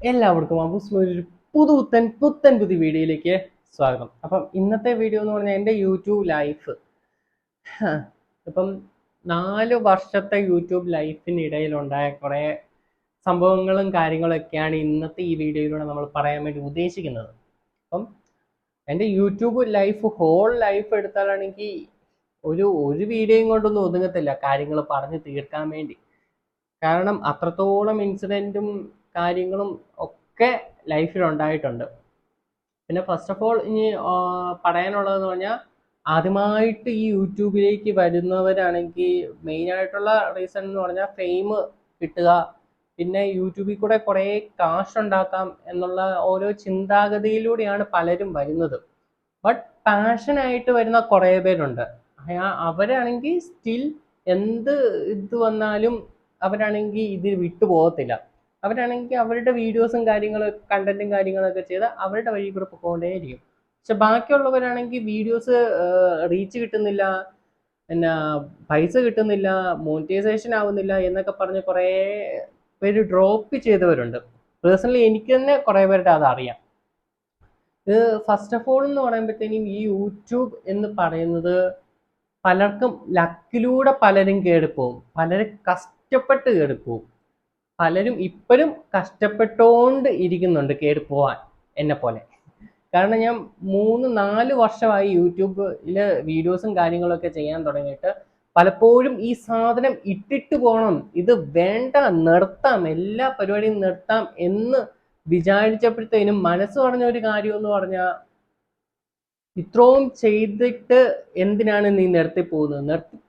എല്ലാവർക്കും ഒരു പുത്തൻ വീഡിയോയിലേക്ക് സ്വാഗതം. അപ്പം ഇന്നത്തെ വീഡിയോ എന്ന് പറഞ്ഞാൽ എൻ്റെ യൂട്യൂബ് ലൈഫ്. ഇപ്പം 4 വർഷത്തെ യൂട്യൂബ് ലൈഫിനിടയിലുണ്ടായ കുറേ സംഭവങ്ങളും കാര്യങ്ങളൊക്കെയാണ് ഇന്നത്തെ ഈ വീഡിയോയിലൂടെ നമ്മൾ പറയാൻ വേണ്ടി ഉദ്ദേശിക്കുന്നത്. അപ്പം എൻ്റെ യൂട്യൂബ് ലൈഫ് ഹോൾ ലൈഫ് എടുത്താലാണെങ്കിൽ ഒരു വീഡിയോയും കൊണ്ടൊന്നും ഒതുങ്ങത്തില്ല കാര്യങ്ങൾ പറഞ്ഞു തീർക്കാൻ വേണ്ടി. കാരണം അത്രത്തോളം ഇൻസിഡൻറ്റും കാര്യങ്ങളും ഒക്കെ ലൈഫിൽ ഉണ്ടായിട്ടുണ്ട്. പിന്നെ ഫസ്റ്റ് ഓഫ് ഓൾ ഇനി പറയാനുള്ളതെന്ന് പറഞ്ഞാൽ, ആദ്യമായിട്ട് ഈ യൂട്യൂബിലേക്ക് വരുന്നവരാണെങ്കിൽ മെയിനായിട്ടുള്ള റീസൺ എന്ന് പറഞ്ഞാൽ ഫെയിം കിട്ടുക, പിന്നെ യൂട്യൂബിൽ കൂടെ കുറേ കാശ് ഉണ്ടാക്കാം എന്നുള്ള ഓരോ ചിന്താഗതിയിലൂടെയാണ് പലരും വരുന്നത്. ബട്ട് പാഷനായിട്ട് വരുന്ന കുറേ പേരുണ്ട്. അവരാണെങ്കിൽ സ്റ്റിൽ എന്ത് ഇത് വന്നാലും അവരാണെങ്കിൽ ഇതിൽ വിട്ടു പോകത്തില്ല. അവരാണെങ്കിൽ അവരുടെ വീഡിയോസും കണ്ടന്റും കാര്യങ്ങളൊക്കെ ചെയ്ത് അവരുടെ വഴി കൂടെ പോയിക്കൊണ്ടേയിരിക്കും. പക്ഷെ ബാക്കിയുള്ളവരാണെങ്കിൽ വീഡിയോസ് റീച്ച് കിട്ടുന്നില്ല, പിന്നെ പൈസ കിട്ടുന്നില്ല, മോണിറ്റൈസേഷൻ ആവുന്നില്ല എന്നൊക്കെ പറഞ്ഞ് കുറേ പേര് ഡ്രോപ്പ് ചെയ്തവരുണ്ട്. പേഴ്സണലി എനിക്ക് തന്നെ കുറേ പേരുടെ അതറിയാം. ഇത് ഫസ്റ്റ് ഓഫ് ഓൾ എന്ന് പറയുമ്പോഴത്തേനും ഈ യൂട്യൂബ് എന്ന് പറയുന്നത് പലർക്കും ലക്കിലൂടെ പലരും കയറിപ്പോവും, പലരും കഷ്ടപ്പെട്ട് കയറിപ്പോവും, പലരും ഇപ്പോഴും കഷ്ടപ്പെട്ടുകൊണ്ട് ഇരിക്കുന്നുണ്ട് കയറി പോവാൻ എന്നെ പോലെ. കാരണം ഞാൻ 3-4 വർഷമായി യൂട്യൂബിൽ വീഡിയോസും കാര്യങ്ങളൊക്കെ ചെയ്യാൻ തുടങ്ങിയിട്ട് പലപ്പോഴും ഈ സാധനം ഇട്ടിട്ട് പോകണം, ഇത് വേണ്ട, നിർത്താം, എല്ലാ പരിപാടിയും നിർത്താം എന്ന് വിചാരിച്ചപ്പോഴത്തേനും മനസ്സ് പറഞ്ഞ ഒരു കാര്യം എന്ന് പറഞ്ഞാൽ, ഇത്രയും ചെയ്തിട്ട് എന്തിനാണ് നീ നിർത്തി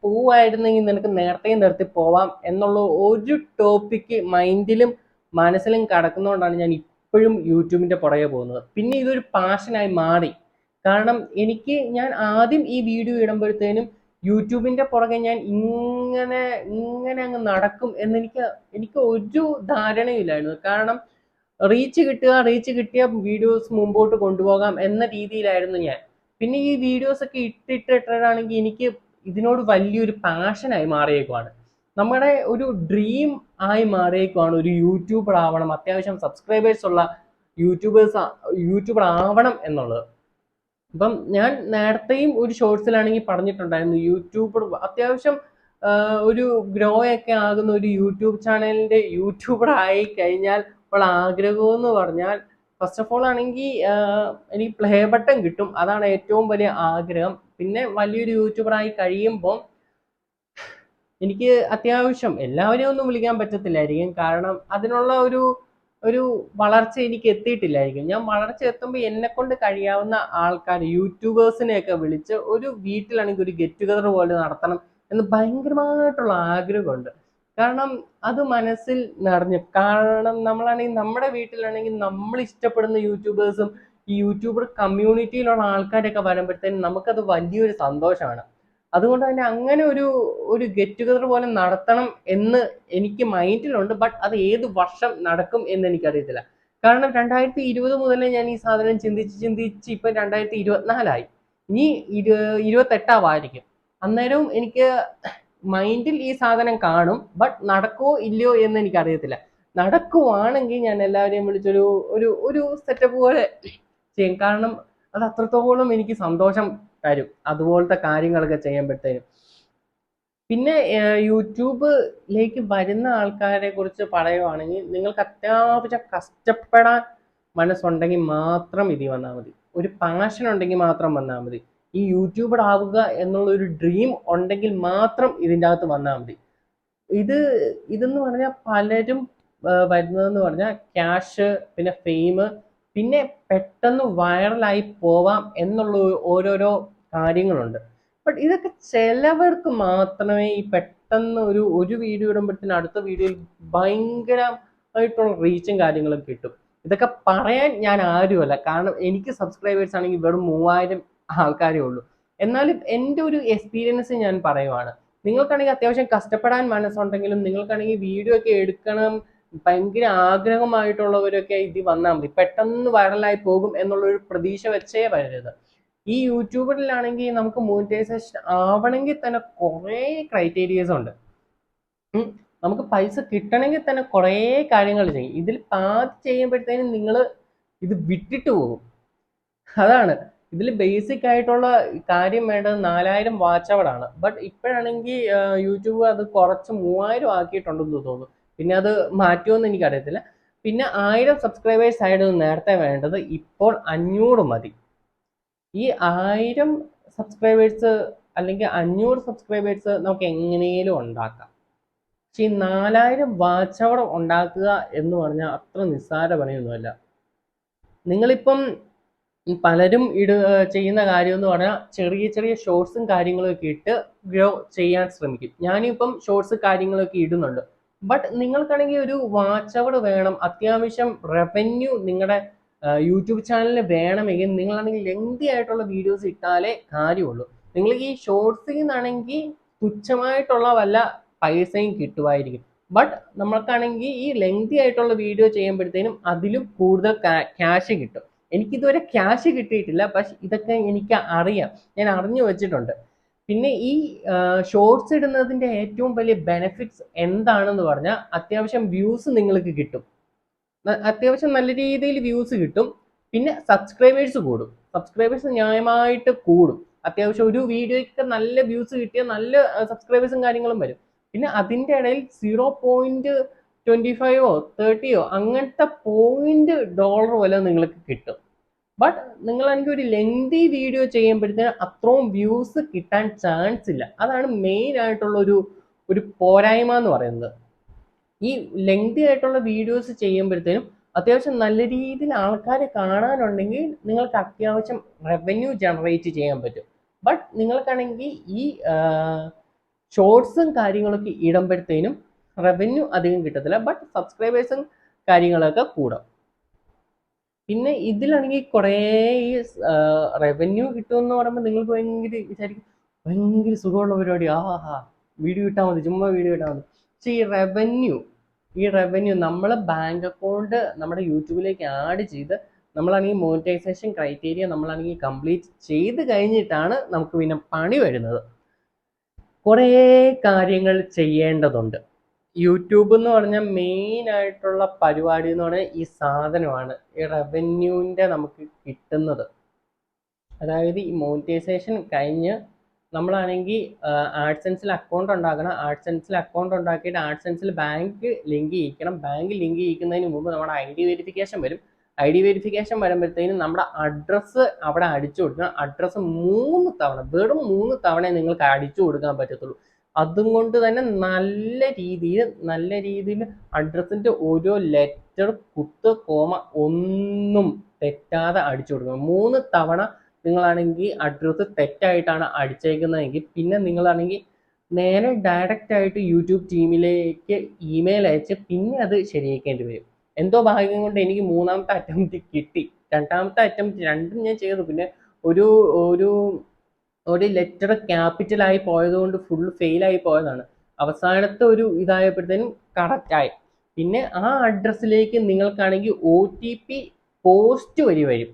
പോവായിരുന്നെങ്കിൽ നിനക്ക് നേരത്തെ നിർത്തി പോവാം എന്നുള്ള ഒരു ടോപ്പിക്ക് മൈൻഡിലും മനസ്സിലും കിടക്കുന്നതുകൊണ്ടാണ് ഞാൻ ഇപ്പോഴും യൂട്യൂബിന്റെ പുറകെ പോകുന്നത്. പിന്നെ ഇതൊരു പാഷനായി മാറി. കാരണം ഞാൻ ആദ്യം ഈ വീഡിയോ ഇടുമ്പോഴത്തേനും യൂട്യൂബിന്റെ പുറകെ ഞാൻ ഇങ്ങനെ ഇങ്ങനെ അങ്ങ് നടക്കും എന്ന് എനിക്ക് ഒരു ധാരണയില്ലായിരുന്നു. കാരണം റീച്ച് കിട്ടിയ വീഡിയോസ് മുമ്പോട്ട് കൊണ്ടുപോകാം എന്ന രീതിയിലായിരുന്നു ഞാൻ. പിന്നെ ഈ വീഡിയോസ് ഒക്കെ ഇട്ടിട്ടാണെങ്കിൽ എനിക്ക് ഇതിനോട് വലിയൊരു പാഷനായി മാറിയേക്കുവാണ്. നമ്മുടെ ഒരു ഡ്രീം ആയി മാറിയേക്കുവാണ് ഒരു യൂട്യൂബർ ആവണം, അത്യാവശ്യം സബ്സ്ക്രൈബേഴ്സ് ഉള്ള യൂട്യൂബർ ആവണം എന്നുള്ളത്. ഇപ്പം ഞാൻ നേരത്തെയും ഒരു ഷോർട്സിലാണെങ്കിൽ പറഞ്ഞിട്ടുണ്ടായിരുന്നു, യൂട്യൂബർ അത്യാവശ്യം ഒരു ഗ്രോ ഒക്കെ ആകുന്ന ഒരു യൂട്യൂബ് ചാനലിന്റെ യൂട്യൂബർ ആയി കഴിഞ്ഞാൽ ഉള്ള ആഗ്രഹം എന്ന് പറഞ്ഞാൽ, ഫസ്റ്റ് ഓഫ് ഓൾ ആണെങ്കിൽ എനിക്ക് പ്ലേ ബട്ടൺ കിട്ടും, അതാണ് ഏറ്റവും വലിയ ആഗ്രഹം. പിന്നെ വലിയൊരു യൂട്യൂബറായി കഴിയുമ്പോൾ എനിക്ക് അത്യാവശ്യം എല്ലാവരെയും ഒന്നും വിളിക്കാൻ പറ്റത്തില്ലായിരിക്കും, കാരണം അതിനുള്ള ഒരു വളർച്ച എനിക്ക് എത്തിയിട്ടില്ലായിരിക്കും. ഞാൻ വളർച്ച എത്തുമ്പോൾ എന്നെ കൊണ്ട് കഴിയാവുന്ന ആൾക്കാർ യൂട്യൂബേഴ്സിനെയൊക്കെ വിളിച്ച് ഒരു വീട്ടിലാണെങ്കിൽ ഒരു ഗെറ്റ് ടുഗദർ പോലെ നടത്തണം എന്ന് ഭയങ്കരമായിട്ടുള്ള ആഗ്രഹമുണ്ട്. കാരണം അത് മനസ്സിൽ നിറഞ്ഞു. കാരണം നമ്മുടെ വീട്ടിലാണെങ്കിൽ നമ്മൾ ഇഷ്ടപ്പെടുന്ന യൂട്യൂബേഴ്സും ഈ യൂട്യൂബർ കമ്മ്യൂണിറ്റിയിലുള്ള ആൾക്കാരൊക്കെ വരുമ്പോഴത്തേനും നമുക്കത് വലിയൊരു സന്തോഷമാണ്. അതുകൊണ്ട് തന്നെ അങ്ങനെ ഒരു ഗെറ്റ് ടുഗദർ പോലെ നടത്തണം എന്ന് എനിക്ക് മൈൻഡിലുണ്ട്. ബട്ട് അത് ഏത് വർഷം നടക്കും എന്ന് എനിക്കറിയത്തില്ല. കാരണം 2020 മുതലേ ഞാൻ ഈ സാധനം ചിന്തിച്ച് ഇപ്പൊ 2024 ഇനി 28 അന്നേരവും എനിക്ക് മൈൻഡിൽ ഈ സാധനം കാണും. ബട്ട് നടക്കുമോ ഇല്ലയോ എന്ന് എനിക്കറിയത്തില്ല. നടക്കുവാണെങ്കിൽ ഞാൻ എല്ലാവരെയും വിളിച്ചൊരു ഒരു സെറ്റപ്പ് പോലെ ചെയ്യും. കാരണം അത് അത്രത്തോളം എനിക്ക് സന്തോഷം തരും അതുപോലത്തെ കാര്യങ്ങളൊക്കെ ചെയ്യുമ്പോഴത്തേനും. പിന്നെ യൂട്യൂബിലേക്ക് വരുന്ന ആൾക്കാരെ കുറിച്ച് പറയുവാണെങ്കിൽ, നിങ്ങൾക്ക് അത്യാവശ്യം കഷ്ടപ്പെടാൻ മനസ്സുണ്ടെങ്കിൽ മാത്രം ഇതിൽ വന്നാൽ മതി. ഒരു പാഷൻ ഉണ്ടെങ്കിൽ മാത്രം വന്നാൽ മതി. ഈ യൂട്യൂബർ ആവുക എന്നുള്ള ഒരു ഡ്രീം ഉണ്ടെങ്കിൽ മാത്രം ഇതിൻ്റെ അകത്ത് വന്നാൽ മതി. ഇതെന്ന് പറഞ്ഞാൽ പലരും വരുന്നതെന്ന് പറഞ്ഞാൽ ക്യാഷ്, പിന്നെ ഫെയിം, പിന്നെ പെട്ടെന്ന് വൈറലായി പോവാം എന്നുള്ള ഓരോരോ കാര്യങ്ങളുണ്ട്. ബട്ട് ഇതൊക്കെ ചിലവർക്ക് മാത്രമേ ഈ പെട്ടെന്ന് ഒരു വീഡിയോ ഇടുമ്പോഴത്തേന് അടുത്ത വീഡിയോയിൽ ഭയങ്കരമായിട്ടുള്ള റീച്ചും കാര്യങ്ങളും കിട്ടും. ഇതൊക്കെ പറയാൻ ഞാൻ ആരുമല്ല, കാരണം എനിക്ക് സബ്സ്ക്രൈബേഴ്സ് ആണെങ്കിൽ വെറും 3000 ആൾക്കാരേ ഉള്ളൂ. എന്നാലും എൻ്റെ ഒരു എക്സ്പീരിയൻസ് ഞാൻ പറയുവാണ്. നിങ്ങൾക്കാണെങ്കിൽ അത്യാവശ്യം കഷ്ടപ്പെടാൻ മനസ്സുണ്ടെങ്കിലും, നിങ്ങൾക്കാണെങ്കിൽ വീഡിയോ ഒക്കെ എടുക്കണം ഭയങ്കര ആഗ്രഹമായിട്ടുള്ളവരൊക്കെ ഇതിൽ വന്നാൽ മതി. പെട്ടെന്ന് വൈറലായി പോകും എന്നുള്ളൊരു പ്രതീക്ഷ വെച്ചേ വരരുത്. ഈ യൂട്യൂബറിലാണെങ്കിൽ നമുക്ക് മോണിറ്റൈസേഷൻ ആവണമെങ്കിൽ തന്നെ കുറേ ക്രൈറ്റീരിയസ് ഉണ്ട്. നമുക്ക് പൈസ കിട്ടണമെങ്കിൽ തന്നെ കുറേ കാര്യങ്ങൾ ചെയ്യും. ഇതിൽ പാതി ചെയ്യുമ്പോഴത്തേനും നിങ്ങൾ ഇത് വിട്ടിട്ട് പോകും. അതാണ് ഇതിൽ ബേസിക് ആയിട്ടുള്ള കാര്യം വേണ്ടത് 4000 വാച്ച് അവർ ആണ്. ബട്ട് ഇപ്പോഴാണെങ്കിൽ യൂട്യൂബ് അത് കുറച്ച് 3000 ആക്കിയിട്ടുണ്ടെന്ന് തോന്നുന്നു. പിന്നെ അത് മാറ്റുമെന്ന് എനിക്കറിയത്തില്ല. പിന്നെ 1000 സബ്സ്ക്രൈബേഴ്സ് ആയിരുന്നു നേരത്തെ വേണ്ടത്, ഇപ്പോൾ 500 മതി. ഈ 1000 സബ്സ്ക്രൈബേഴ്സ് അല്ലെങ്കിൽ 500 സബ്സ്ക്രൈബേഴ്സ് നമുക്ക് എങ്ങനെയും ഉണ്ടാക്കാം. പക്ഷെ ഈ 4000 വാച്ച് അവർ ഉണ്ടാക്കുക എന്ന് പറഞ്ഞാൽ അത്ര നിസ്സാര പണിയൊന്നുമല്ല. നിങ്ങളിപ്പം പലരും ചെയ്യുന്ന കാര്യം എന്ന് പറഞ്ഞാൽ ചെറിയ ചെറിയ ഷോർട്സും കാര്യങ്ങളൊക്കെ ഇട്ട് ഗ്രോ ചെയ്യാൻ ശ്രമിക്കും. ഞാനിപ്പം ഷോർട്സ് കാര്യങ്ങളൊക്കെ ഇടുന്നുണ്ട്. ബട്ട് നിങ്ങൾക്കാണെങ്കിൽ ഒരു വാച്ച് അവർ വേണം, അത്യാവശ്യം റവന്യൂ നിങ്ങളുടെ യൂട്യൂബ് ചാനലിന് വേണമെങ്കിൽ നിങ്ങളാണെങ്കിൽ ലെങ്തി ആയിട്ടുള്ള വീഡിയോസ് ഇട്ടാലേ കാര്യമുള്ളൂ. നിങ്ങൾ ഈ ഷോർട്സിൽ നിന്നാണെങ്കിൽ തുച്ഛമായിട്ടുള്ള വല്ല പൈസയും കിട്ടുമായിരിക്കും. ബട്ട് നമ്മൾക്കാണെങ്കിൽ ഈ ലെങ്തി ആയിട്ടുള്ള വീഡിയോ ചെയ്യുമ്പോഴത്തേനും അതിലും കൂടുതൽ ക്യാഷ് കിട്ടും. എനിക്കിതുവരെ ക്യാഷ് കിട്ടിയിട്ടില്ല, പക്ഷെ ഇതൊക്കെ എനിക്ക് അറിയാം, ഞാൻ അറിഞ്ഞു വെച്ചിട്ടുണ്ട്. പിന്നെ ഈ ഷോർട്സ് ഇടുന്നതിന്റെ ഏറ്റവും വലിയ ബെനിഫിറ്റ്സ് എന്താണെന്ന് പറഞ്ഞാൽ അത്യാവശ്യം വ്യൂസ് നിങ്ങൾക്ക് കിട്ടും. അത്യാവശ്യം നല്ല രീതിയിൽ വ്യൂസ് കിട്ടും. പിന്നെ സബ്സ്ക്രൈബേഴ്സ് കൂടും. സബ്സ്ക്രൈബേഴ്സ് ന്യായമായിട്ട് കൂടും. അത്യാവശ്യം ഒരു വീഡിയോയ്ക്ക് നല്ല വ്യൂസ് കിട്ടിയാൽ നല്ല സബ്സ്ക്രൈബേഴ്സും കാര്യങ്ങളും വരും. പിന്നെ അതിൻ്റെ ഇടയിൽ $0.25 $30 അങ്ങനത്തെ $0.00 വരെ നിങ്ങൾക്ക് കിട്ടും. ബട്ട് നിങ്ങളാണെങ്കിൽ ഒരു ലെങ്തി വീഡിയോ ചെയ്യുമ്പോഴത്തേന് അത്രയും വ്യൂസ് കിട്ടാൻ ചാൻസ് ഇല്ല. അതാണ് മെയിൻ ആയിട്ടുള്ള ഒരു പോരായ്മ എന്ന് പറയുന്നത്. ഈ ലെങ്തി ആയിട്ടുള്ള വീഡിയോസ് ചെയ്യുമ്പോഴത്തേനും അത്യാവശ്യം നല്ല രീതിയിൽ ആൾക്കാരെ കാണാനുണ്ടെങ്കിൽ നിങ്ങൾക്ക് അത്യാവശ്യം റവന്യൂ ജനറേറ്റ് ചെയ്യാൻ പറ്റും. ബട്ട് നിങ്ങൾക്കാണെങ്കിൽ ഈ ഷോർട്സും കാര്യങ്ങളൊക്കെ ഇടുമ്പോഴത്തേനും റവന്യൂ അധികം കിട്ടത്തില്ല, ബട്ട് സബ്സ്ക്രൈബേഴ്സും കാര്യങ്ങളൊക്കെ കൂടും. പിന്നെ ഇതിലാണെങ്കിൽ കുറേ ഈ റവന്യൂ കിട്ടുമെന്ന് പറയുമ്പോൾ നിങ്ങൾക്ക് ഭയങ്കര വിചാരിക്കും ഭയങ്കര സുഖമുള്ള പരിപാടി, വീഡിയോ ഇട്ടാൽ മതി, ചുമ്മാ വീഡിയോ ഇട്ടാൽ മതി. പക്ഷെ ഈ റവന്യൂ നമ്മൾ ബാങ്ക് അക്കൗണ്ട് നമ്മുടെ യൂട്യൂബിലേക്ക് ആഡ് ചെയ്ത് നമ്മളാണെങ്കിൽ മോണിറ്റൈസേഷൻ ക്രൈറ്റീരിയ നമ്മളാണെങ്കിൽ കംപ്ലീറ്റ് ചെയ്ത് കഴിഞ്ഞിട്ടാണ് നമുക്ക് പിന്നെ പണി വരുന്നത്. കുറേ കാര്യങ്ങൾ ചെയ്യേണ്ടതുണ്ട്. യൂട്യൂബ് എന്ന് പറഞ്ഞാൽ മെയിൻ ആയിട്ടുള്ള പരിപാടി എന്ന് പറഞ്ഞാൽ ഈ സാധനമാണ്, ഈ റവന്യൂവിൻ്റെ നമുക്ക് കിട്ടുന്നത്. അതായത് ഈ മോണിറ്റൈസേഷൻ കഴിഞ്ഞ് നമ്മളാണെങ്കിൽ ആഡ്സെൻസിൽ അക്കൗണ്ട് ഉണ്ടാക്കണം. ആഡ്സെൻസിൽ അക്കൗണ്ട് ഉണ്ടാക്കിയിട്ട് ആഡ്സെൻസിൽ ബാങ്ക് ലിങ്ക് ചെയ്യിക്കണം. ബാങ്ക് ലിങ്ക് ചെയ്യിക്കുന്നതിന് മുമ്പ് നമ്മുടെ ID വെരിഫിക്കേഷൻ വരും. ID വെരിഫിക്കേഷൻ വരുമ്പോഴത്തേനും നമ്മുടെ അഡ്രസ്സ് അവിടെ അടിച്ചു കൊടുക്കണം. അഡ്രസ്സ് 3 തവണ, വെറും 3 തവണ നിങ്ങൾക്ക് അടിച്ചു കൊടുക്കാൻ പറ്റത്തുള്ളൂ. അതും കൊണ്ട് തന്നെ നല്ല രീതിയിൽ അഡ്രസ്സിൻ്റെ ഓരോ ലെറ്റർ, കുത്ത്, കോമ ഒന്നും തെറ്റാതെ അടിച്ചു കൊടുക്കണം. 3 തവണ നിങ്ങളാണെങ്കിൽ അഡ്രസ്സ് തെറ്റായിട്ടാണ് അടിച്ചേക്കുന്നതെങ്കിൽ പിന്നെ നിങ്ങളാണെങ്കിൽ നേരെ ഡയറക്റ്റ് ആയിട്ട് യൂട്യൂബ് ടീമിലേക്ക് ഇമെയിൽ അയച്ച് പിന്നെ അത് ശരിയാക്കേണ്ടി വരും. എന്തോ ഭാഗ്യം കൊണ്ട് എനിക്ക് 3ാമത്തെ അറ്റംപ്റ്റ് കിട്ടി. 2ാമത്തെ അറ്റംപ്റ്റ് രണ്ടും ഞാൻ ചെയ്തു. പിന്നെ ഒരു ഒരു ലെറ്റർ ക്യാപിറ്റലായി പോയതുകൊണ്ട് ഫുൾ ഫെയിലായി പോയതാണ്. അവസാനത്തെ ഒരു ഇതായപ്പോഴത്തേനും കറക്റ്റായി. പിന്നെ ആ അഡ്രസ്സിലേക്ക് നിങ്ങൾക്കാണെങ്കിൽ OTP പോസ്റ്റ് വഴി വരും.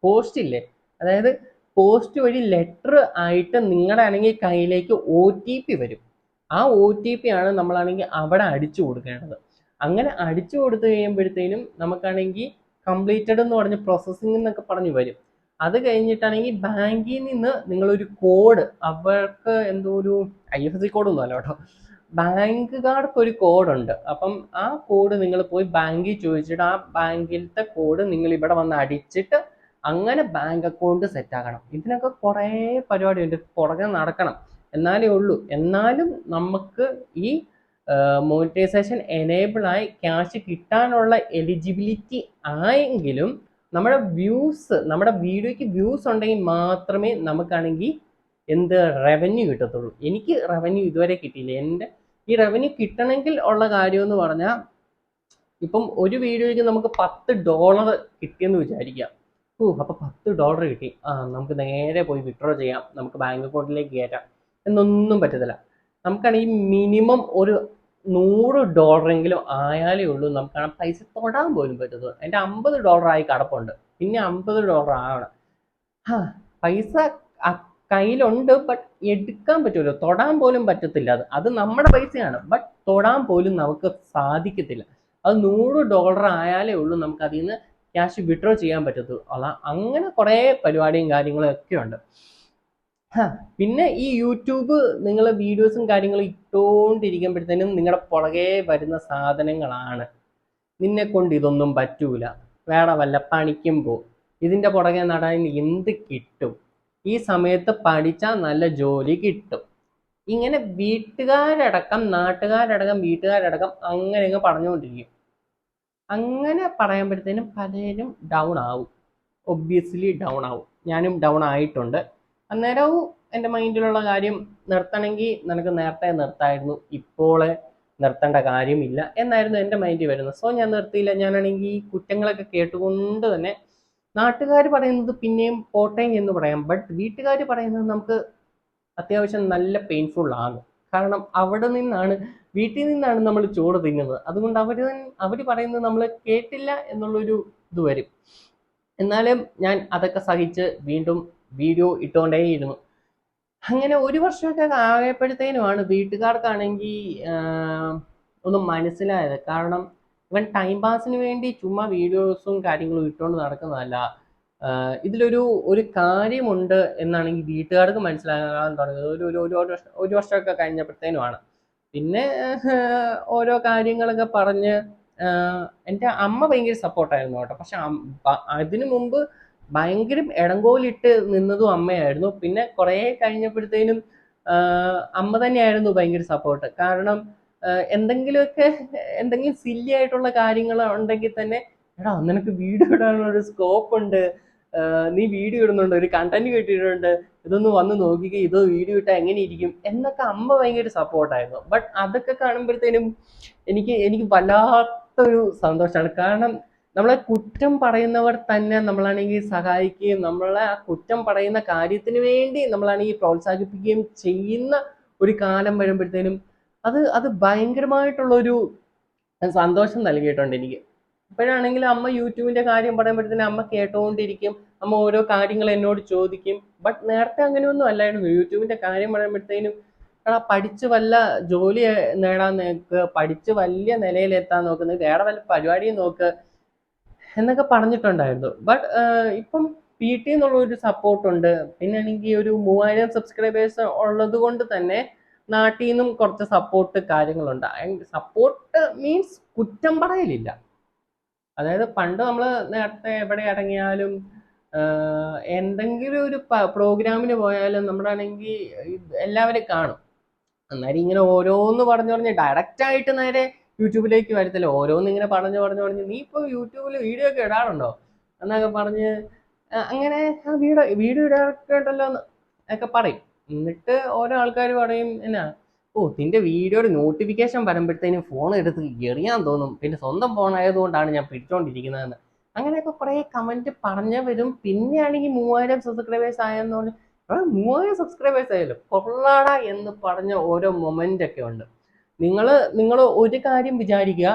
പോസ്റ്റ് ഇല്ലേ, അതായത് പോസ്റ്റ് വഴി ലെറ്റർ ആയിട്ട് നിങ്ങളുടെ ആണെങ്കിൽ കയ്യിലേക്ക് OTP വരും. ആ OTP ആണ് നമ്മളാണെങ്കിൽ അവിടെ അടിച്ചു കൊടുക്കേണ്ടത്. അങ്ങനെ അടിച്ചു കൊടുത്തു കഴിയുമ്പോഴത്തേനും നമുക്കാണെങ്കിൽ കംപ്ലീറ്റഡ് എന്ന് പറഞ്ഞ് പ്രോസസ്സിംഗ് എന്നൊക്കെ പറഞ്ഞു വരും. അത് കഴിഞ്ഞിട്ടാണെങ്കിൽ ബാങ്കിൽ നിന്ന് നിങ്ങളൊരു കോഡ്, അവർക്ക് എന്തോ ഒരു IFSC കോഡൊന്നും അല്ല കേട്ടോ, ബാങ്കുകാർക്ക് ഒരു കോഡുണ്ട്. അപ്പം ആ കോഡ് നിങ്ങൾ പോയി ബാങ്കിൽ ചോദിച്ചിട്ട് ആ ബാങ്കിലത്തെ കോഡ് നിങ്ങൾ ഇവിടെ വന്ന് അടിച്ചിട്ട് അങ്ങനെ ബാങ്ക് അക്കൗണ്ട് സെറ്റ് ആക്കണം. ഇതിനൊക്കെ കുറേ പരിപാടിയുണ്ട്, പുറകെ നടക്കണം, എന്നാലേ ഉള്ളൂ. എന്നാലും നമുക്ക് ഈ മോണിറ്റൈസേഷൻ എനേബിളായി ക്യാഷ് കിട്ടാനുള്ള എലിജിബിലിറ്റി ആയെങ്കിലും നമ്മുടെ വീഡിയോയ്ക്ക് വ്യൂസ് ഉണ്ടെങ്കിൽ മാത്രമേ നമുക്കാണെങ്കിൽ റവന്യൂ കിട്ടത്തുള്ളൂ. എനിക്ക് റവന്യൂ ഇതുവരെ കിട്ടിയില്ല. ഈ റവന്യൂ കിട്ടണമെങ്കിൽ ഉള്ള കാര്യം എന്ന് പറഞ്ഞാൽ ഇപ്പം ഒരു വീഡിയോയ്ക്ക് നമുക്ക് $10 കിട്ടിയെന്ന് വിചാരിക്കാം. അപ്പോൾ $10 കിട്ടി, നമുക്ക് നേരെ പോയി വിഡ്രോ ചെയ്യാം, നമുക്ക് ബാങ്ക് അക്കൗണ്ടിലേക്ക് കയറ്റാം എന്നൊന്നും പറ്റത്തില്ല. നമുക്കാണെങ്കിൽ മിനിമം ഒരു $100 ആയാലേ ഉള്ളൂ നമുക്ക് ആ പൈസ തൊടാൻ പോലും പറ്റത്തുള്ളൂ. എൻ്റെ $50 ആയി കിടപ്പുണ്ട്, പിന്നെ $50 ആവണം. പൈസ കയ്യിലുണ്ട്, ബട്ട് എടുക്കാൻ പറ്റുമല്ലോ, തൊടാൻ പോലും പറ്റത്തില്ല. അത് നമ്മുടെ പൈസയാണ്, ബട്ട് തൊടാൻ പോലും നമുക്ക് സാധിക്കത്തില്ല. അത് $100 ആയാലേ ഉള്ളൂ നമുക്ക് അതിൽ നിന്ന് ക്യാഷ് വിഡ്രോ ചെയ്യാൻ പറ്റത്തുള്ളൂ. അങ്ങനെ കുറേ പരിപാടിയും കാര്യങ്ങളും ഒക്കെ ഉണ്ട്. പിന്നെ ഈ യൂട്യൂബ് നിങ്ങൾ വീഡിയോസും കാര്യങ്ങളും ഇട്ടുകൊണ്ടിരിക്കുമ്പോഴത്തേനും നിങ്ങളുടെ പുറകെ വരുന്ന സാധനങ്ങളാണ്, നിന്നെ കൊണ്ട് ഇതൊന്നും പറ്റൂല, വേറെ വല്ല പണിക്കും പോ, ഇതിന്റെ പുറകെ നടാൻ എന്ത് കിട്ടും, ഈ സമയത്ത് പഠിച്ചാൽ നല്ല ജോലി കിട്ടും. ഇങ്ങനെ വീട്ടുകാരടക്കം നാട്ടുകാരടക്കം വീട്ടുകാരടക്കം അങ്ങനെ പറഞ്ഞുകൊണ്ടിരിക്കും. അങ്ങനെ പറയുമ്പോഴത്തേനും പലരും ഡൗൺ ആവും, ഒബ്വിയസ്ലി ഡൗൺ ആവും. ഞാനും ഡൗൺ ആയിട്ടുണ്ട്. അന്നേരവും എൻ്റെ മൈൻഡിലുള്ള കാര്യം, നിർത്തണമെങ്കിൽ നിനക്ക് നേരത്തെ നിർത്തായിരുന്നു, ഇപ്പോൾ നിർത്തേണ്ട കാര്യമില്ല എന്നായിരുന്നു എൻ്റെ മൈൻഡിൽ വരുന്നത്. സോ ഞാൻ നിർത്തിയില്ല. ഞാനാണെങ്കിൽ ഈ കുറ്റങ്ങളൊക്കെ കേട്ടുകൊണ്ട് തന്നെ, നാട്ടുകാർ പറയുന്നത് പിന്നെയും പോട്ടെ എന്ന് പറയാം, ബട്ട് വീട്ടുകാർ പറയുന്നത് നമുക്ക് അത്യാവശ്യം നല്ല പെയിൻഫുൾ ആണ്. കാരണം വീട്ടിൽ നിന്നാണ് നമ്മൾ ചോറ് തിന്നുന്നത്. അതുകൊണ്ട് അവർ പറയുന്നത് നമ്മൾ കേട്ടില്ല എന്നുള്ളൊരു ഇത് വരും. എന്നാലും ഞാൻ അതൊക്കെ സഹിച്ച് വീണ്ടും വീഡിയോ ഇട്ടുകൊണ്ടേയിരുന്നു. അങ്ങനെ 1 വർഷമൊക്കെ ആയപ്പോഴത്തേനുമാണ് വീട്ടുകാർക്കാണെങ്കിൽ ഒന്ന് മനസ്സിലായത്. കാരണം ഇവൻ ടൈം പാസിന് വേണ്ടി ചുമ്മാ വീഡിയോസും കാര്യങ്ങളും ഇട്ടുകൊണ്ട് നടക്കുന്നതല്ല, ഇതിലൊരു കാര്യമുണ്ട് എന്നാണെങ്കിൽ വീട്ടുകാർക്ക് മനസ്സിലാകാൻ തുടങ്ങിയത് ഒരു വർഷമൊക്കെ കഴിഞ്ഞപ്പോഴത്തേനുമാണ്. പിന്നെ ഓരോ കാര്യങ്ങളൊക്കെ പറഞ്ഞ് എൻ്റെ അമ്മ ഭയങ്കര സപ്പോർട്ടായിരുന്നു കേട്ടോ. പക്ഷെ അതിനു മുമ്പ് ഭയങ്കര ഇടങ്കോലിട്ട് നിന്നതും അമ്മയായിരുന്നു. പിന്നെ കുറേ കഴിഞ്ഞപ്പോഴത്തേനും അമ്മ തന്നെയായിരുന്നു ഭയങ്കര സപ്പോർട്ട്. കാരണം എന്തെങ്കിലും സില്ലി ആയിട്ടുള്ള കാര്യങ്ങൾ ഉണ്ടെങ്കിൽ തന്നെ, എടാ നിനക്ക് വീഡിയോ ഇടാനുള്ള ഒരു സ്കോപ്പ് ഉണ്ട്, നീ വീഡിയോ ഇടുന്നുണ്ട്, ഒരു കണ്ടന്റ് കിട്ടിയിട്ടുണ്ട്, ഇതൊന്ന് വന്ന് നോക്കിക്കുക, ഇത് വീഡിയോ ഇട്ടാൽ എങ്ങനെ ഇരിക്കും എന്നൊക്കെ അമ്മ ഭയങ്കര സപ്പോർട്ടായിരുന്നു. ബട്ട് അതൊക്കെ കാണുമ്പോഴത്തേനും എനിക്ക് വല്ലാത്തൊരു സന്തോഷമാണ്. കാരണം നമ്മളെ കുറ്റം പറയുന്നവർ തന്നെ നമ്മളാണെങ്കിൽ സഹായിക്കുകയും നമ്മളെ ആ കുറ്റം പറയുന്ന കാര്യത്തിന് വേണ്ടി നമ്മളാണെങ്കിൽ പ്രോത്സാഹിപ്പിക്കുകയും ചെയ്യുന്ന ഒരു കാലം വരുമ്പോഴത്തേനും അത് ഭയങ്കരമായിട്ടുള്ളൊരു സന്തോഷം നൽകിയിട്ടുണ്ട് എനിക്ക്. ഇപ്പോഴാണെങ്കിൽ അമ്മ യൂട്യൂബിന്റെ കാര്യം പറയുമ്പോഴത്തേനും അമ്മ കേട്ടുകൊണ്ടിരിക്കും, അമ്മ ഓരോ കാര്യങ്ങൾ എന്നോട് ചോദിക്കും. ബട്ട് നേരത്തെ അങ്ങനെയൊന്നും അല്ലായിരുന്നു. യൂട്യൂബിന്റെ കാര്യം പറയുമ്പോഴത്തേനും എടാ പഠിച്ച് വല്ല ജോലി നേടാൻ നോക്ക്, പഠിച്ച് വലിയ നിലയിലെത്താൻ നോക്കുന്നത്, വേറെ വല്ല പരിപാടിയും നോക്ക് എന്നൊക്കെ പറഞ്ഞിട്ടുണ്ടായിരുന്നു. ബട്ട് ഇപ്പം വീട്ടിൽ നിന്നുള്ള ഒരു സപ്പോർട്ടുണ്ട്. പിന്നെ ആണെങ്കിൽ ഒരു 3000 സബ്സ്ക്രൈബേഴ്സ് ഉള്ളത് കൊണ്ട് തന്നെ നാട്ടിൽ നിന്നും കുറച്ച് സപ്പോർട്ട് കാര്യങ്ങളുണ്ട്. സപ്പോർട്ട് മീൻസ് കുറ്റം പറയലില്ല. അതായത് പണ്ട് നമ്മൾ നേരത്തെ എവിടെ ഇറങ്ങിയാലും എന്തെങ്കിലും ഒരു പ്രോഗ്രാമിന് പോയാലും നമ്മളാണെങ്കിൽ എല്ലാവരും കാണും. അന്നേരം ഇങ്ങനെ ഓരോന്ന് പറഞ്ഞ് ഡയറക്റ്റ് ആയിട്ട് നേരെ യൂട്യൂബിലേക്ക് വരത്തില്ല. ഓരോന്ന് ഇങ്ങനെ പറഞ്ഞ് നീ ഇപ്പോൾ യൂട്യൂബിൽ വീഡിയോ ഒക്കെ ഇടാറുണ്ടോ എന്നൊക്കെ പറഞ്ഞ് അങ്ങനെ വീഡിയോ ഇടാറുണ്ടല്ലോ ഒക്കെ പറയും. എന്നിട്ട് ഓരോ ആൾക്കാർ പറയും എന്നാ, ഓ നിന്റെ വീഡിയോയുടെ നോട്ടിഫിക്കേഷൻ വരുമ്പോഴത്തേനും ഫോൺ എടുത്ത് എറിയാൻ തോന്നും, പിന്നെ സ്വന്തം ഫോൺ ആയതുകൊണ്ടാണ് ഞാൻ പിടിച്ചോണ്ടിരിക്കുന്നതെന്ന്. അങ്ങനെയൊക്കെ കുറെ കമന്റ് പറഞ്ഞവരും. പിന്നെയാണെങ്കിൽ 3000 സബ്സ്ക്രൈബേഴ്സ് ആയെന്നുകൊണ്ട് 3000 സബ്സ്ക്രൈബേഴ്സ് ആയാലും കൊള്ളാട എന്ന് പറഞ്ഞ ഓരോ മൊമെന്റ് ഒക്കെ ഉണ്ട്. നിങ്ങൾ ഒരു കാര്യം വിചാരിക്കുക,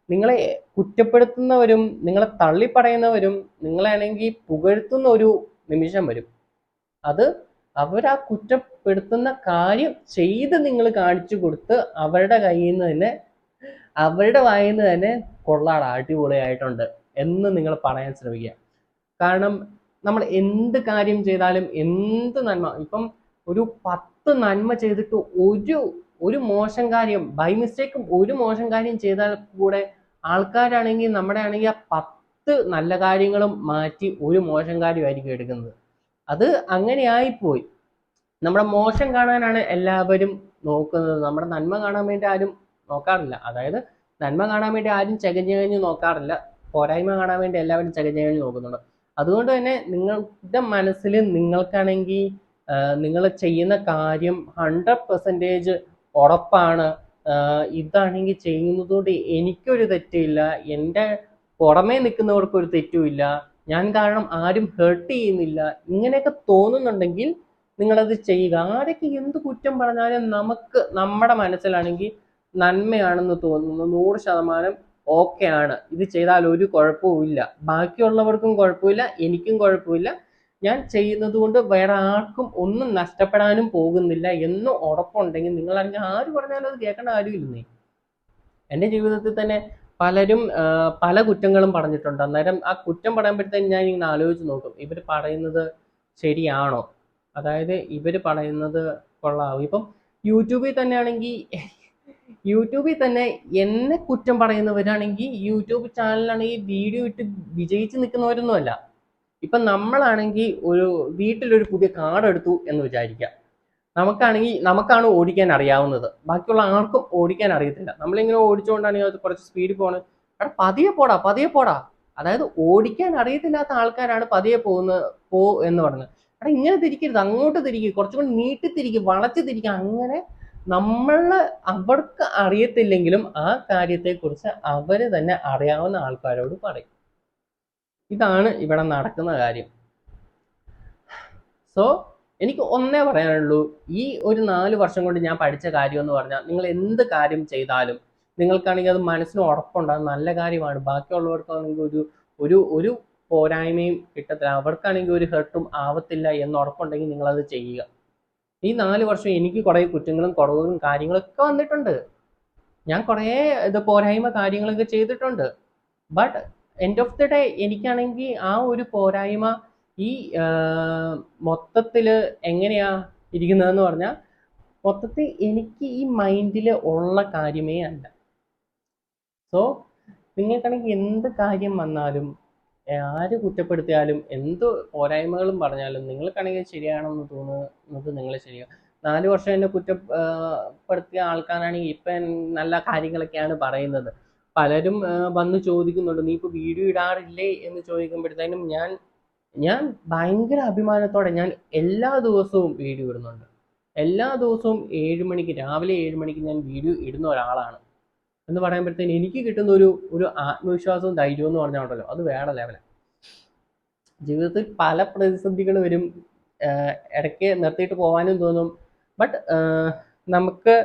നിങ്ങളെ കുറ്റപ്പെടുത്തുന്നവരും നിങ്ങളെ തള്ളിപ്പറയുന്നവരും നിങ്ങളാണെങ്കിൽ പുകഴ്ത്തുന്ന ഒരു നിമിഷം വരും. അത് അവരാ കുറ്റപ്പെടുത്തുന്ന കാര്യം ചെയ്ത് നിങ്ങൾ കാണിച്ചു കൊടുത്ത് അവരുടെ കയ്യിൽ നിന്ന് തന്നെ, അവരുടെ വായിൽ നിന്ന് തന്നെ കൊള്ളാട അടിപൊളിയായിട്ടുണ്ട് എന്ന് നിങ്ങൾ പറയാൻ ശ്രമിക്കുക. കാരണം നമ്മൾ എന്ത് കാര്യം ചെയ്താലും, എന്ത് നന്മ, ഇപ്പം ഒരു 10 നന്മ ചെയ്തിട്ട് ഒരു മോശം കാര്യം ബൈ മിസ്റ്റേക്കും ഒരു മോശം കാര്യം ചെയ്താൽ കൂടെ ആൾക്കാരാണെങ്കിൽ നമ്മുടെ ആണെങ്കിൽ ആ 10 നല്ല കാര്യങ്ങളും മാറ്റി ഒരു മോശം കാര്യമായിരിക്കും എടുക്കുന്നത്. അത് അങ്ങനെ ആയിപ്പോയി. നമ്മുടെ മോശം കാണാനാണ് എല്ലാവരും നോക്കുന്നത്, നമ്മുടെ നന്മ കാണാൻ വേണ്ടി ആരും നോക്കാറില്ല. അതായത് നന്മ കാണാൻ വേണ്ടി ആരും ചകഞ്ഞ് നോക്കാറില്ല, പോരായ്മ കാണാൻ വേണ്ടി എല്ലാവരും ചകഞ്ഞ് നോക്കുന്നുണ്ട്. അതുകൊണ്ട് തന്നെ നിങ്ങളുടെ മനസ്സിൽ നിങ്ങൾക്കാണെങ്കിൽ നിങ്ങൾ ചെയ്യുന്ന കാര്യം 100% ഉറപ്പാണ്, ഇതാണെങ്കിൽ ചെയ്യുന്നതുകൊണ്ട് എനിക്കൊരു തെറ്റില്ല, എൻ്റെ പുറമേ നിൽക്കുന്നവർക്കൊരു തെറ്റുമില്ല, ഞാൻ കാരണം ആരും ഹേർട്ട് ചെയ്യുന്നില്ല, ഇങ്ങനെയൊക്കെ തോന്നുന്നുണ്ടെങ്കിൽ നിങ്ങളത് ചെയ്യുക. ആരൊക്കെ എന്ത് കുറ്റം പറഞ്ഞാലും നമുക്ക് നമ്മുടെ മനസ്സിലാണെങ്കിൽ നന്മയാണെന്ന് തോന്നുന്നു 100% ഓക്കെ ആണ്, ഇത് ചെയ്താൽ ഒരു കുഴപ്പവും ഇല്ല, ബാക്കിയുള്ളവർക്കും കുഴപ്പമില്ല, എനിക്കും കുഴപ്പമില്ല, ഞാൻ ചെയ്യുന്നത് കൊണ്ട് വേറെ ആർക്കും ഒന്നും നഷ്ടപ്പെടാനും പോകുന്നില്ല എന്ന് ഉറപ്പുണ്ടെങ്കിൽ നിങ്ങളാണെങ്കിൽ ആര് പറഞ്ഞാലും അത് കേൾക്കേണ്ട കാര്യമില്ലെന്നേ. എൻ്റെ ജീവിതത്തിൽ തന്നെ പലരും പല കുറ്റങ്ങളും പറഞ്ഞിട്ടുണ്ട്. അന്നേരം ആ കുറ്റം പറയുമ്പോഴത്തേക്കും ഞാൻ ഇങ്ങനെ ആലോചിച്ച് നോക്കും, ഇവർ പറയുന്നത് ശരിയാണോ, അതായത് ഇവർ പറയുന്നത് കൊള്ളാവും. ഇപ്പം യൂട്യൂബിൽ തന്നെ ആണെങ്കിൽ യൂട്യൂബിൽ തന്നെ എന്നെ കുറ്റം പറയുന്നവരാണെങ്കിൽ യൂട്യൂബ് ചാനലാണെങ്കിൽ വീഡിയോ ഇട്ട് വിജയിച്ച് നിൽക്കുന്നവരൊന്നുമല്ല. ഇപ്പം നമ്മളാണെങ്കിൽ ഒരു വീട്ടിലൊരു പുതിയ കാർ എടുത്തു എന്ന് വിചാരിക്കുക, നമുക്കാണ് ഓടിക്കാൻ അറിയാവുന്നത്, ബാക്കിയുള്ള ആർക്കും ഓടിക്കാൻ അറിയത്തില്ല. നമ്മളിങ്ങനെ ഓടിച്ചുകൊണ്ടാണെങ്കിൽ അത് കുറച്ച് സ്പീഡിൽ പോകണം, എടാ പതിയെ പോടാ പതിയെ പോടാ. അതായത് ഓടിക്കാൻ അറിയത്തില്ലാത്ത ആൾക്കാരാണ് പതിയെ പോ എന്ന് പറഞ്ഞത്. എടാ ഇങ്ങനെ തിരിക്കരുത്, അങ്ങോട്ട് തിരിക്കുക, കുറച്ചും കൂടി നീട്ടി തിരിക്കുക, വളച്ച് തിരിക്കുക. അങ്ങനെ അവർക്ക് അറിയത്തില്ലെങ്കിലും ആ കാര്യത്തെക്കുറിച്ച് അവർ തന്നെ അറിയാവുന്ന ആൾക്കാരോട് പറയും. ഇതാണ് ഇവിടെ നടക്കുന്ന കാര്യം. സോ എനിക്ക് ഒന്നേ പറയാനുള്ളൂ, ഈ ഒരു 4 വർഷം കൊണ്ട് ഞാൻ പഠിച്ച കാര്യം എന്ന് പറഞ്ഞാൽ, നിങ്ങൾ എന്ത് കാര്യം ചെയ്താലും നിങ്ങൾക്കാണെങ്കിൽ അത് മനസ്സിന് ഉറപ്പുണ്ടാകും നല്ല കാര്യമാണ്, ബാക്കിയുള്ളവർക്കാണെങ്കിൽ ഒരു ഒരു ഒരു പോരായ്മയും കിട്ടത്തില്ല, അവർക്കാണെങ്കിൽ ഒരു ഹെർട്ടും ആവത്തില്ല എന്ന് ഉറപ്പുണ്ടെങ്കിൽ നിങ്ങളത് ചെയ്യുക. ഈ 4 വർഷം എനിക്ക് കുറേ കുറ്റങ്ങളും കുറവുകളും കാര്യങ്ങളൊക്കെ വന്നിട്ടുണ്ട്. ഞാൻ കുറേ പോരായ്മ കാര്യങ്ങളൊക്കെ ചെയ്തിട്ടുണ്ട്. But end of the day എനിക്കാണെങ്കിൽ ആ ഒരു പോരായ്മ ഈ മൊത്തത്തിൽ എങ്ങനെയാ ഇരിക്കുന്നതെന്ന് പറഞ്ഞാൽ, മൊത്തത്തിൽ എനിക്ക് ഈ മൈൻഡിൽ ഉള്ള കാര്യമേ അല്ല. സോ നിങ്ങൾക്കാണെങ്കിൽ എന്ത് കാര്യം വന്നാലും ആര് കുറ്റപ്പെടുത്തിയാലും എന്ത് പോരായ്മകളും പറഞ്ഞാലും നിങ്ങൾക്കാണെങ്കിൽ ശരിയാണെന്ന് തോന്നുന്നത് നിങ്ങൾ ശരിയാണ്. 4 വർഷം എന്നെ കുറ്റപ്പെടുത്തിയ ആൾക്കാരാണെങ്കിൽ ഇപ്പം നല്ല കാര്യങ്ങളൊക്കെയാണ് പറയുന്നത്. പലരും വന്ന് ചോദിക്കുന്നുണ്ട്, നീ ഇപ്പോൾ വീഡിയോ ഇടാറില്ലേ എന്ന് ചോദിക്കുമ്പോഴത്തേനും ഞാൻ ഭയങ്കര അഭിമാനത്തോടെ ഞാൻ എല്ലാ ദിവസവും വീഡിയോ ഇടുന്നുണ്ട്. എല്ലാ ദിവസവും 7 മണിക്ക്, രാവിലെ 7 മണിക്ക് ഞാൻ വീഡിയോ ഇടുന്ന ഒരാളാണ് എന്ന് പറയുമ്പോഴത്തേന് എനിക്ക് കിട്ടുന്ന ഒരു ആത്മവിശ്വാസവും ധൈര്യവും എന്ന് പറഞ്ഞാൽ ഉണ്ടല്ലോ, അത് വേറെ ലെവലാണ്. ജീവിതത്തിൽ പല പ്രതിസന്ധികൾ വരും, ഇടയ്ക്ക് നിർത്തിയിട്ട് പോകാനും തോന്നും. ബട്ട് നമുക്ക്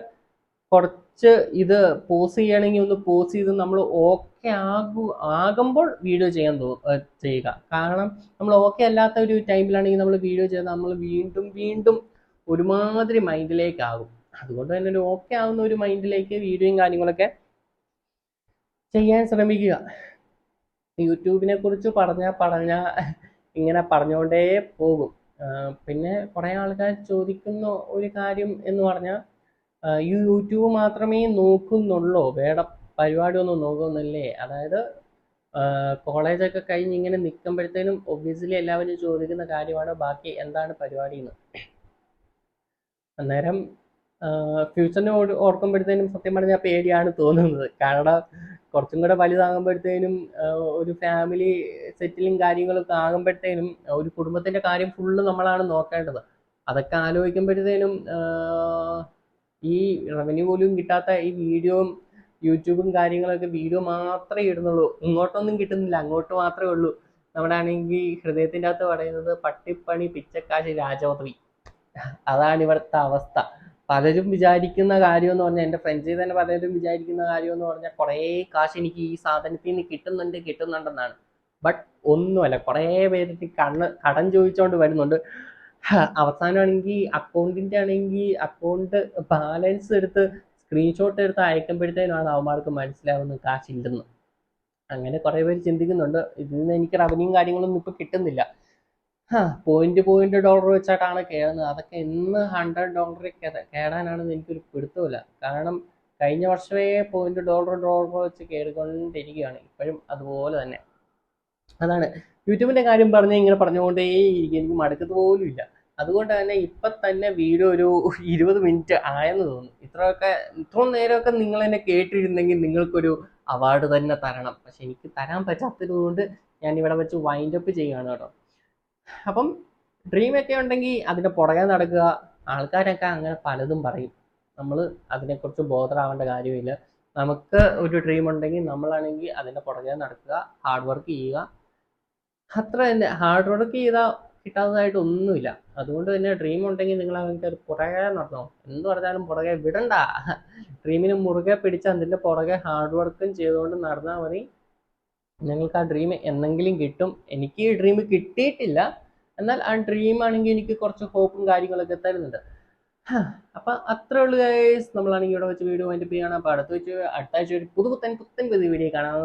കുറച്ച് ഇത് പോസ് ചെയ്യണമെങ്കിൽ ഒന്ന് പോസ് ചെയ്ത് നമ്മൾ ഓക്കെ ആകുമ്പോൾ വീഡിയോ ചെയ്യുക. കാരണം നമ്മൾ ഓക്കെ അല്ലാത്ത ഒരു ടൈമിലാണെങ്കിൽ നമ്മൾ വീഡിയോ ചെയ്താൽ നമ്മൾ വീണ്ടും വീണ്ടും ഒരുമാതിരി മൈൻഡിലേക്കാകും. അതുകൊണ്ട് തന്നെ ഒരു ഓക്കെ ആവുന്ന ഒരു മൈൻഡിലേക്ക് വീഡിയോയും കാര്യങ്ങളൊക്കെ ചെയ്യാൻ ശ്രമിക്കുക. യൂട്യൂബിനെ കുറിച്ച് പറഞ്ഞ ഇങ്ങനെ പറഞ്ഞുകൊണ്ടേ പോകും. പിന്നെ കുറേ ആൾക്കാർ ചോദിക്കുന്ന ഒരു കാര്യം എന്ന് പറഞ്ഞാൽ, ഈ യൂട്യൂബ് മാത്രമേ നോക്കുന്നുള്ളൂ, വേറെ പരിപാടിയൊന്നും നോക്കുന്നില്ലേ? അതായത് കോളേജൊക്കെ കഴിഞ്ഞ് ഇങ്ങനെ നിൽക്കുമ്പോഴത്തേനും ഒബ്വിയസ്ലി എല്ലാവരും ചോദിക്കുന്ന കാര്യമാണ്, ബാക്കി എന്താണ് പരിപാടി എന്ന്. അന്നേരം ഫ്യൂച്ചറിനെ ഓർക്കുമ്പോഴത്തേനും സത്യം പറഞ്ഞാൽ പേടിയാണ് തോന്നുന്നത്. കാരണം കുറച്ചും കൂടെ വലുതാകുമ്പോഴത്തേനും ഒരു ഫാമിലി സെറ്റിലും കാര്യങ്ങളൊക്കെ ആകുമ്പോഴത്തേനും ഒരു കുടുംബത്തിൻ്റെ കാര്യം ഫുള്ള് നമ്മളാണ് നോക്കേണ്ടത്. അതൊക്കെ ആലോചിക്കുമ്പോഴത്തേനും ഈ റവന്യൂ പോലും കിട്ടാത്ത ഈ വീഡിയോയും യൂട്യൂബും കാര്യങ്ങളൊക്കെ വീഡിയോ മാത്രമേ ഇടുന്നുള്ളൂ, ഇങ്ങോട്ടൊന്നും കിട്ടുന്നില്ല, അങ്ങോട്ട് മാത്രമേ ഉള്ളൂ. നമ്മുടെ ആണെങ്കിൽ ഹൃദയത്തിൻ്റെ അകത്ത് പറയുന്നത് പട്ടിപ്പണി പിച്ചക്കാശ് രാജപദവി. അതാണ് ഇവിടുത്തെ അവസ്ഥ. പലരും വിചാരിക്കുന്ന കാര്യം എന്ന് പറഞ്ഞാൽ, എൻ്റെ ഫ്രണ്ട്സിൽ തന്നെ പലരും വിചാരിക്കുന്ന കാര്യം എന്ന് പറഞ്ഞാൽ, കുറേ കാശ് എനിക്ക് ഈ സാധനത്തിൽ നിന്ന് കിട്ടുന്നുണ്ടെന്നാണ്. ബട്ട് ഒന്നുമല്ല, കുറേ പേര് കടം ചോദിച്ചുകൊണ്ട് വരുന്നുണ്ട്. അവസാനമാണെങ്കിൽ അക്കൗണ്ട് ബാലൻസ് എടുത്ത് സ്ക്രീൻഷോട്ട് എടുത്ത് അയക്കുമ്പോഴത്തേനാണ് അവന്മാർക്ക് മനസ്സിലാവുന്നത് കാശില്ലെന്ന്. അങ്ങനെ കുറേ പേര് ചിന്തിക്കുന്നുണ്ട്. ഇതിൽ നിന്ന് എനിക്ക് റവന്യൂ കാര്യങ്ങളൊന്നും ഇപ്പോൾ കിട്ടുന്നില്ല. പോയിന്റ് ഡോളർ വെച്ചിട്ടാണ് കയറുന്നത്. അതൊക്കെ എന്ന് $100 കയറാനാണെന്ന് എനിക്കൊരു പിടുത്തമില്ല. കാരണം കഴിഞ്ഞ വർഷമേ പോയിന്റ് ഡോളർ വെച്ച് കയറിക്കൊണ്ടിരിക്കുകയാണ്, ഇപ്പോഴും അതുപോലെ തന്നെ. അതാണ് യൂട്യൂബിൻ്റെ കാര്യം ഇങ്ങനെ പറഞ്ഞുകൊണ്ടേയിരിക്കും, എനിക്ക് മടുക്കത്ത് പോലും ഇല്ല. അതുകൊണ്ട് തന്നെ ഇപ്പം തന്നെ വീഡിയോ ഒരു 20 മിനിറ്റ് ആയെന്ന് തോന്നുന്നു. ഇത്രയും നേരമൊക്കെ നിങ്ങൾ എന്നെ കേട്ടിരുന്നെങ്കിൽ നിങ്ങൾക്കൊരു അവാർഡ് തന്നെ തരണം. പക്ഷെ എനിക്ക് തരാൻ പറ്റാത്തത് കൊണ്ട് ഞാൻ ഇവിടെ വെച്ച് വൈൻഡപ്പ് ചെയ്യുകയാണ് കേട്ടോ. അപ്പം ഡ്രീമൊക്കെ ഉണ്ടെങ്കിൽ അതിൻ്റെ പുറകെ നടക്കുക. ആൾക്കാരൊക്കെ അങ്ങനെ പലതും പറയും, നമ്മൾ അതിനെക്കുറിച്ച് ബോധറാവേണ്ട കാര്യമില്ല. നമുക്ക് ഒരു ഡ്രീം ഉണ്ടെങ്കിൽ നമ്മളാണെങ്കിൽ അതിൻ്റെ പുറകെ നടക്കുക, ഹാർഡ് വർക്ക് ചെയ്യുക, അത്ര തന്നെ. ഹാർഡ് വർക്ക് ചെയ്താൽ കിട്ടാത്തതായിട്ട് ഒന്നുമില്ല. അതുകൊണ്ട് തന്നെ ഡ്രീം ഉണ്ടെങ്കിൽ നിങ്ങൾ അതിൻ്റെ പുറകെ നടന്നോ, എന്ത് പറഞ്ഞാലും പുറകെ വിടണ്ട. ഡ്രീമിന് മുറുകെ പിടിച്ച് അതിൻ്റെ പുറകെ ഹാർഡ് വർക്കും ചെയ്തുകൊണ്ട് നടന്നാൽ മതി. ഞങ്ങൾക്ക് ആ ഡ്രീം എന്നെങ്കിലും കിട്ടും. എനിക്ക് ഈ ഡ്രീം കിട്ടിയിട്ടില്ല, എന്നാൽ ആ ഡ്രീം ആണെങ്കിൽ എനിക്ക് കുറച്ച് ഹോപ്പും കാര്യങ്ങളൊക്കെ തരുന്നുണ്ട്. അപ്പൊ അത്രേ ഉള്ളു ഗൈസ്. നമ്മളാണെങ്കിൽ ഇവിടെ വെച്ച് വീഡിയോ വൈൻഡപ്പ് ചെയ്യണം. അപ്പൊ അടുത്ത ആഴ്ച ഒരു പുതുപുത്തൻ പുതിയ വീഡിയോ കാണാം.